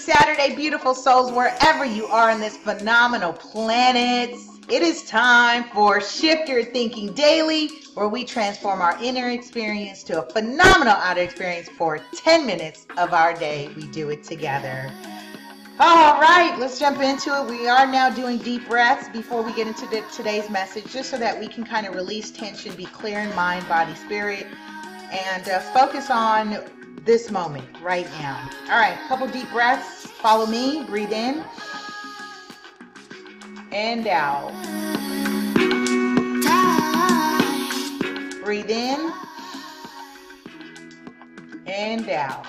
Saturday, beautiful souls, wherever you are on this phenomenal planet. It is time for Shift Your Thinking Daily, where we transform our inner experience to a phenomenal outer experience for 10 minutes of our day. We do it together. All right, let's jump into it. We are now doing deep breaths before we get into today's message, just so that we can kind of release tension, be clear in mind, body, spirit, and focus on this moment right now. All right, a couple deep breaths. Follow me. Breathe in and out. Breathe in and out.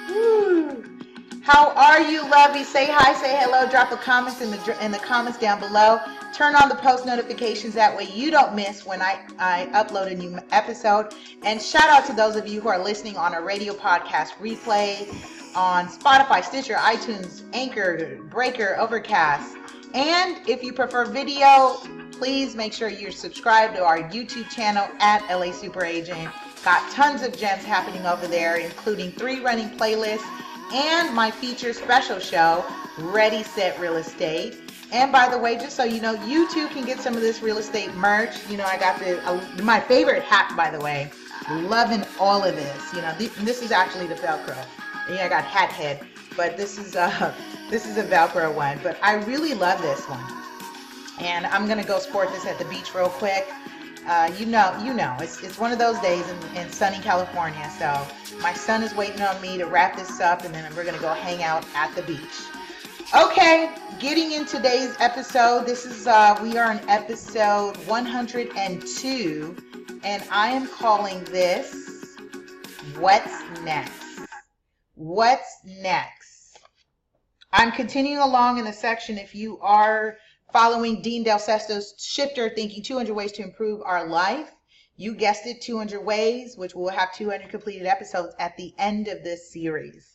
Woo. How are you, lovey? Say hi, say hello, drop a comment in the comments down below. Turn on the post notifications, that way you don't miss when I upload a new episode. And shout out to those of you who are listening on a radio podcast replay on Spotify, Stitcher, iTunes, Anchor, Breaker, Overcast. And if you prefer video, please make sure you're subscribed to our YouTube channel at lasuperagent. Got tons of gems happening over there, including 3 running playlists and my feature special show, Ready, Set, Real Estate. And by the way, just so you know, you too can get some of this real estate merch. You know, I got my favorite hat, by the way. Loving all of this. You know, this is actually the Velcro. Yeah, I got hat head, but this is a Velcro one. But I really love this one. And I'm gonna go sport this at the beach real quick. You know, it's one of those days in sunny California. So my son is waiting on me to wrap this up, and then we're gonna go hang out at the beach. Okay, getting in today's episode. This is we are on episode 102, and I am calling this What's Next? What's next? I'm continuing along in the section. If you are following Dean Del Sesto's Shift Your Thinking, 200 Ways to Improve Our Life. You guessed it, 200 ways, which we'll have 200 completed episodes at the end of this series.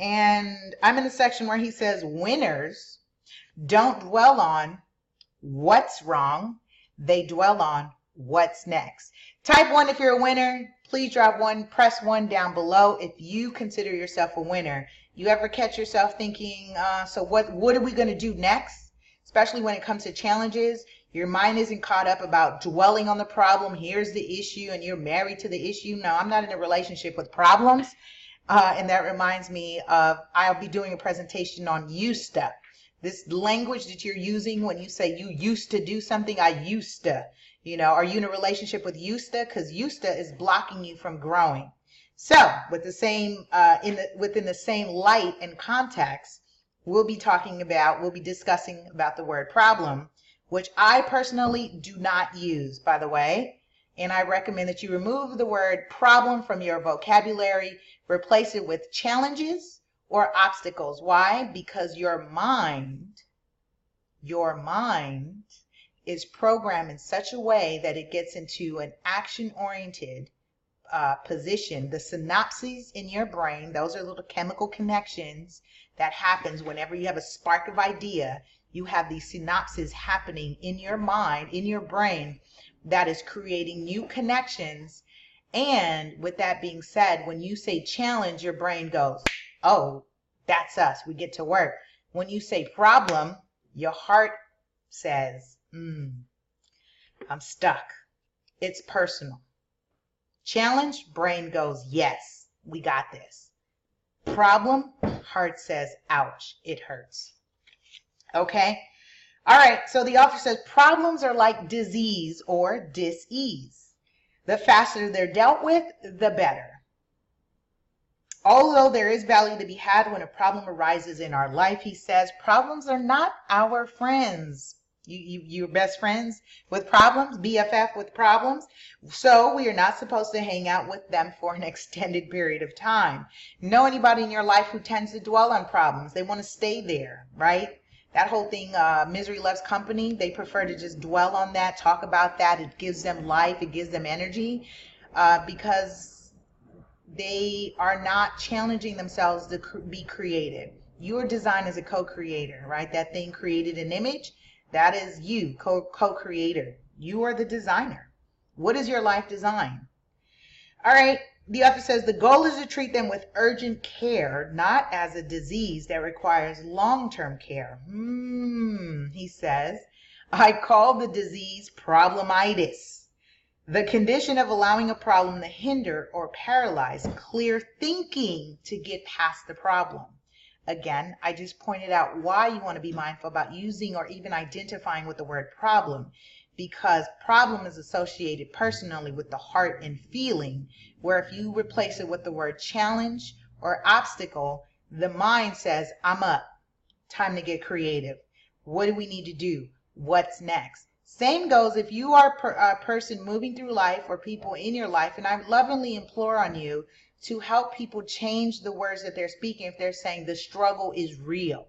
And I'm in the section where he says winners don't dwell on what's wrong. They dwell on what's next. Type 1 if you're a winner. Please drop 1, press 1 down below if you consider yourself a winner. You ever catch yourself thinking, so what are we going to do next? Especially when it comes to challenges. Your mind isn't caught up about dwelling on the problem. Here's the issue, and you're married to the issue. No, I'm not in a relationship with problems. And that reminds me of, I'll be doing a presentation on used to. This language that you're using when you say you used to do something, I used to. You know, are you in a relationship with used to? Because used to is blocking you from growing. So with the same, within the same light and context, we'll be discussing about the word problem, which I personally do not use, by the way. And I recommend that you remove the word problem from your vocabulary, replace it with challenges or obstacles. Why? Because your mind is programmed in such a way that it gets into an action-oriented position. The synapses in your brain, those are little chemical connections that happens whenever you have a spark of idea. You have these synapses happening in your mind, in your brain, that is creating new connections. And with that being said, when you say challenge, your brain goes, oh, that's us, we get to work. When you say problem, your heart says, I'm stuck. It's personal. Challenge, brain goes, yes, we got this. Problem, heart says, ouch, it hurts. Okay? All right, so the author says problems are like disease or dis-ease. The faster they're dealt with, the better. Although there is value to be had when a problem arises in our life, he says, problems are not our friends. You're best friends with problems, BFF with problems. So we are not supposed to hang out with them for an extended period of time. Know anybody in your life who tends to dwell on problems? They want to stay there, right? That whole thing, misery loves company. They prefer to just dwell on that, talk about that. It gives them life. It gives them energy because they are not challenging themselves to be creative. Your design is a co-creator, right? That thing created an image. That is you, co-creator. You are the designer. What is your life design? All right. The author says the goal is to treat them with urgent care, not as a disease that requires long-term care. He says, I call the disease problemitis, the condition of allowing a problem to hinder or paralyze clear thinking to get past the problem. Again, I just pointed out why you want to be mindful about using or even identifying with the word problem, because problem is associated personally with the heart and feeling, where if you replace it with the word challenge or obstacle, the mind says, I'm up, time to get creative. What do we need to do? What's next? Same goes if you are a person moving through life or people in your life, and I lovingly implore on you to help people change the words that they're speaking. If they're saying the struggle is real,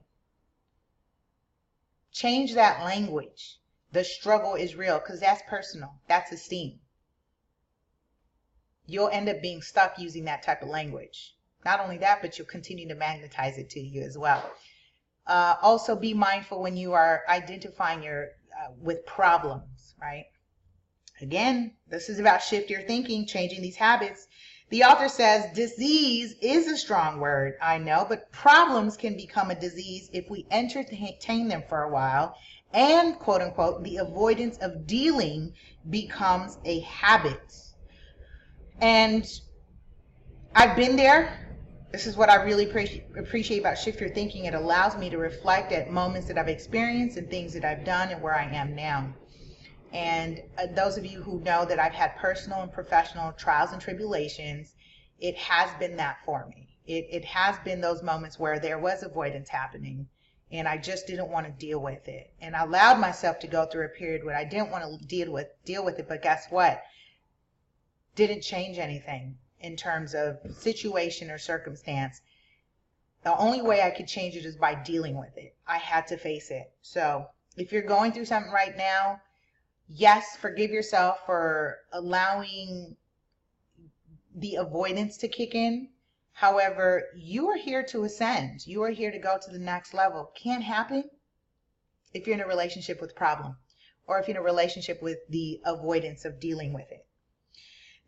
change that language. The struggle is real, because that's personal. That's esteem. You'll end up being stuck using that type of language. Not only that, but you'll continue to magnetize it to you as well. Also be mindful when you are identifying with problems, right? Again, this is about shift your thinking, changing these habits. The author says disease is a strong word, I know, but problems can become a disease if we entertain them for a while, and quote unquote, the avoidance of dealing becomes a habit. And I've been there. This is what I really appreciate about shift your thinking. It allows me to reflect at moments that I've experienced and things that I've done and where I am now. And those of you who know that I've had personal and professional trials and tribulations, it has been that for me. It has been those moments where there was avoidance happening and I just didn't want to deal with it. And I allowed myself to go through a period where I didn't want to deal with it, but guess what? Didn't change anything in terms of situation or circumstance. The only way I could change it is by dealing with it. I had to face it. So if you're going through something right now, yes, forgive yourself for allowing the avoidance to kick in. However, you are here to ascend. You are here to go to the next level. Can't happen if you're in a relationship with a problem or if you're in a relationship with the avoidance of dealing with it.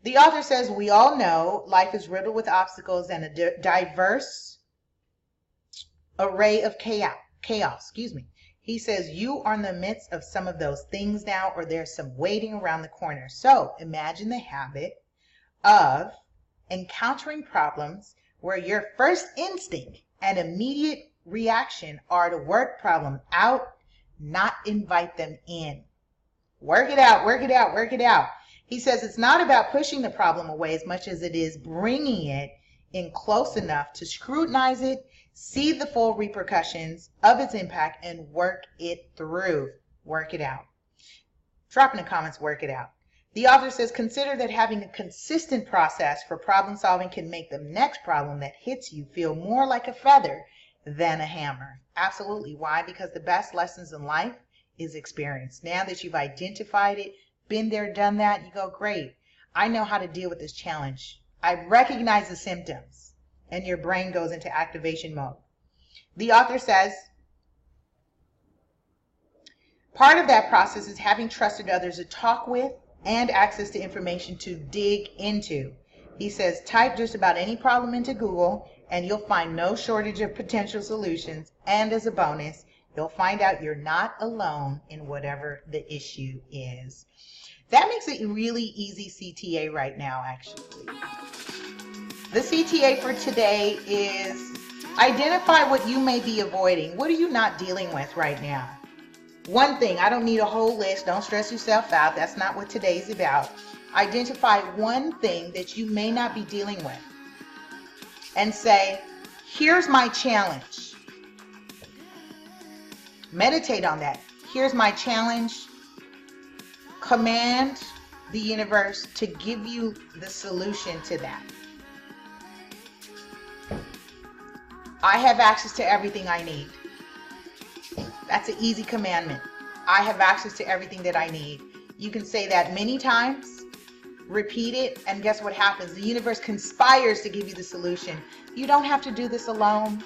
The author says, we all know life is riddled with obstacles and a diverse array of chaos. He says, you are in the midst of some of those things now, or there's some waiting around the corner. So imagine the habit of encountering problems where your first instinct and immediate reaction are to work problem out, not invite them in. Work it out, work it out, work it out. He says it's not about pushing the problem away as much as it is bringing it in close enough to scrutinize it, see the full repercussions of its impact, and work it through. Work it out. Drop in the comments, work it out. The author says, consider that having a consistent process for problem solving can make the next problem that hits you feel more like a feather than a hammer. Absolutely. Why? Because the best lessons in life is experience. Now that you've identified it, been there, done that, you go, great. I know how to deal with this challenge. I recognize the symptoms, and your brain goes into activation mode. The author says, part of that process is having trusted others to talk with and access to information to dig into. He says, type just about any problem into Google and you'll find no shortage of potential solutions. And as a bonus, you'll find out you're not alone in whatever the issue is. That makes it really easy CTA right now, actually. The CTA for today is identify what you may be avoiding. What are you not dealing with right now? One thing, I don't need a whole list. Don't stress yourself out. That's not what today's about. Identify one thing that you may not be dealing with and say, here's my challenge. Meditate on that. Here's my challenge. Command the universe to give you the solution to that. I have access to everything I need. That's an easy commandment. I have access to everything that I need. You can say that many times, repeat it, and guess what happens? The universe conspires to give you the solution. You don't have to do this alone.